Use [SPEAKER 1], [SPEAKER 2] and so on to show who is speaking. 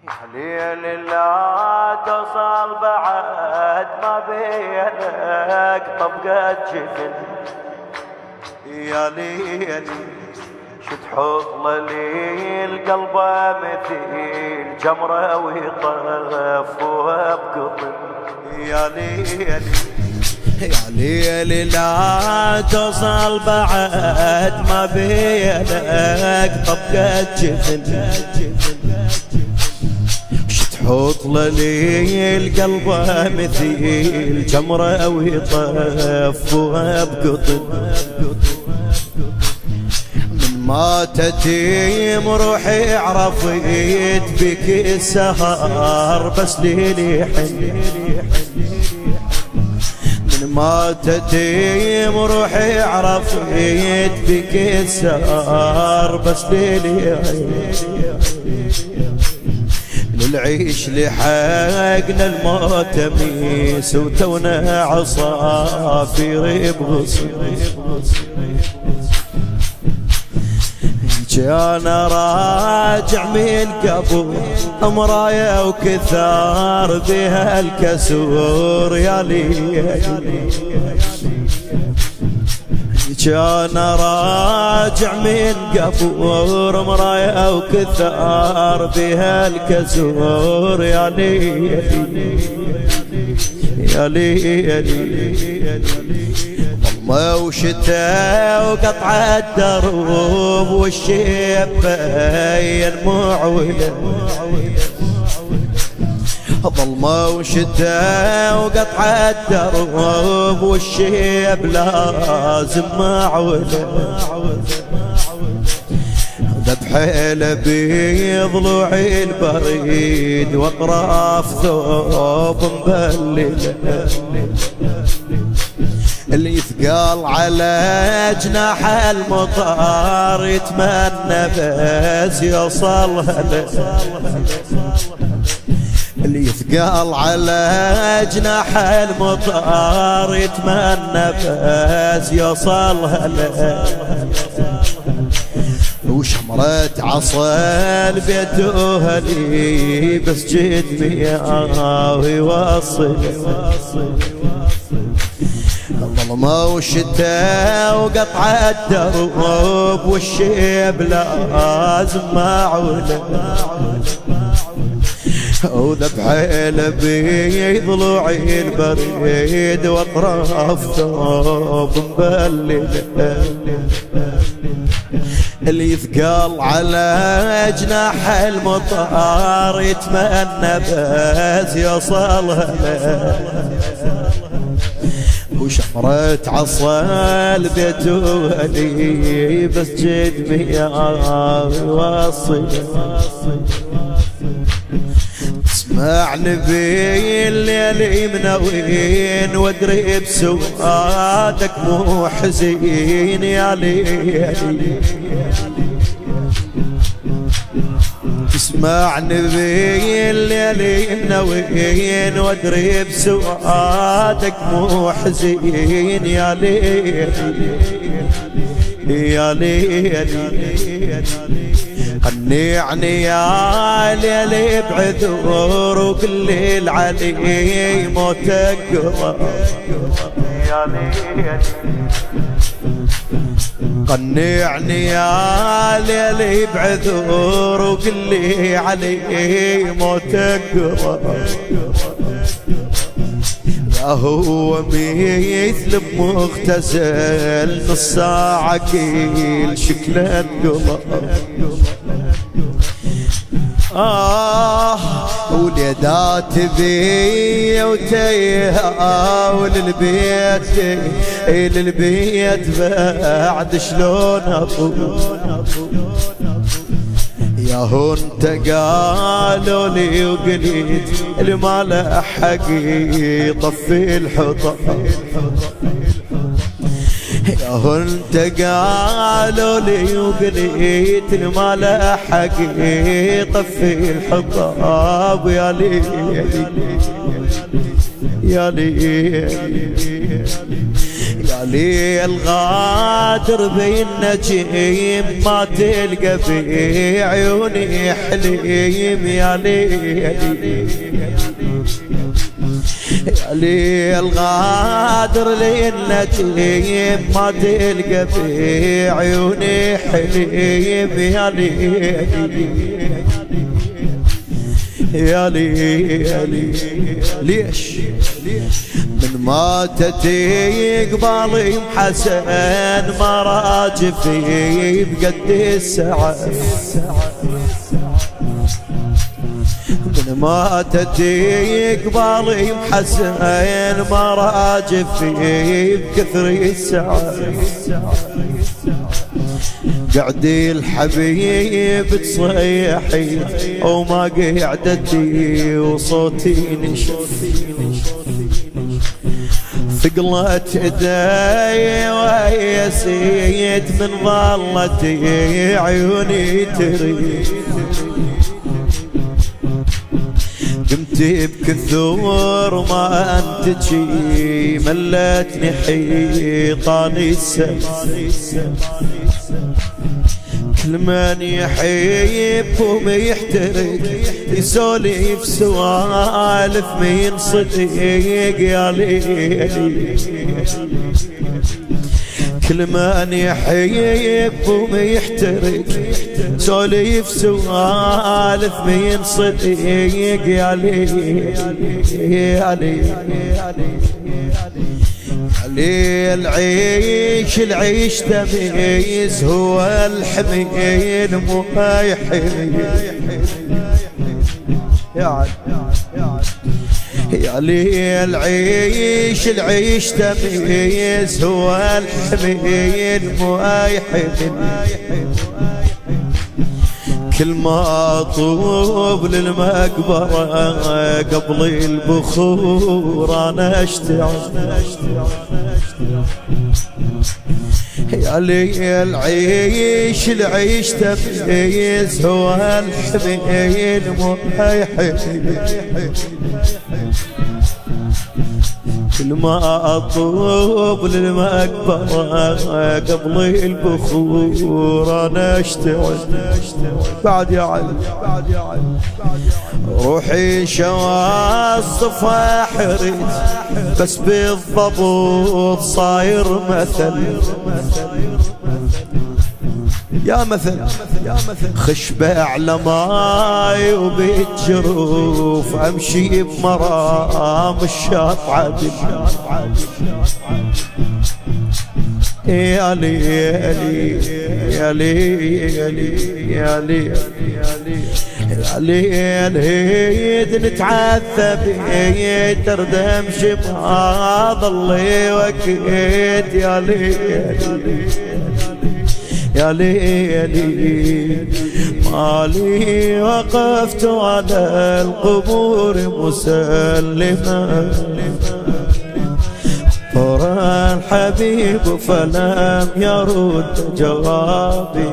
[SPEAKER 1] ليل لا تصل بعد ما بينك طبقة جفن يا ليل شتحط لي القلب مثل جمرة ويطفوها بقطن يا ليل يا ليل لا تصل بعد ما بينك طبقة جفن شتحط لي القلب مثل جمرة ويطفوها بقطن ما تتيم روحي عرفت بك السهر بس ليلي حن من ما تتيم روحي عرفت بك السهر بس ليلي للعيش لحقنا الموت ميس وتونا عصافير بغصن انا راجع من قبل امرايا وكثار بها الكسور يا ليل انا راجع من قبل امرايا وكثار بها الكسور يا ليل يا ليل ظلمة وشتاء وقطع الدروب والشيب بين معولة ظلمة وشتاء وقطع الدروب والشيب لازم معولة ذبحيله بضلوعي البريد واطراف ثوب مبلله اللي يثقل على جناح المطار يتمنى بس يوصلها له اللي يثقل على جناح المطار يتمنى بس يوصلها له وشمرة عصا البيت وهلي بس جد مياه ويوصل الظلمة والشتاء وقطع الدروب والشيب لازم معولة وذبحيله بضلوعي البريد واطراف ثوب مبلله اللي يثقل على جناح المطار يتمنى بس يوصلها له وشمرة عصا البيت ولي بس جد مياه يوصل اسمع نبي الليل منوين وادري بسوادك مو حزين يا ليل اسمع نبي الليل منوين وادري بسوادك مو حزين يا ليل يا ليل قنعني يا ليل بعذور وكل العلي موتك قرب يا ليل قنعني يا ليل بعذور وكل علي موتك قرب هو مثل مغتسل نص ساعة كيل شكل القلب وليدات بي وتيها وللبيت للبيت بعد شلون اطول يا هنت قالوا لي وقلت اللي ما له حق يطفي الحطب يا انت قالوا لي وقليت ما لا حقي طفي الحباب يا لي يا لي يا لي الغادر بين نجيم ما تلقى في عيوني حليم يا لي يا لي الغادر للنجيم ما تلقى في عيوني حليم يا لي يا لي ليش من ماتت قبالي حسن ما راجفي بقد السعف من ماتت قبالي حسن ما راجفي بكثر السعف قعدي الحبيب تصيحي وما قعدتي وصوتي نشف ثقلت ايدي ويسيت من ظلتي عيوني تريد قمت بكثور ما انتجي ملتني حيطاني السما كل من يحيب وميحترق يسولف سوالف من صديق يا ليلي كل من يحيب وميحترق سولف سوالف من صديق يا ليلي يا ليلي العيش العيش تميز هو الحميل مو يحيي يا لي العيش العيش تميز هو الحميل مو يحيي كل ما اطوب للمقبرة قبل البخور انا اشتعل يا لي العيش العيش تميز هو الحميل مو يحيي كل ما اطوب للمقبرة قبل البخور انا اشتعل بعد يا علي روحي شوى الصفا حريت بس بالضبط صاير مثل يا مثل خشبة على ماي وبيت جروف امشي بمرام الشاط عدل يا لي يا لي يا لي يا لي يا لي الهيد نتعذب تردم شبه ضلي وكيت يا لي يا ليلي مالي وقفت على القبور مسلما طرى الحبيب فلم يرد جوابي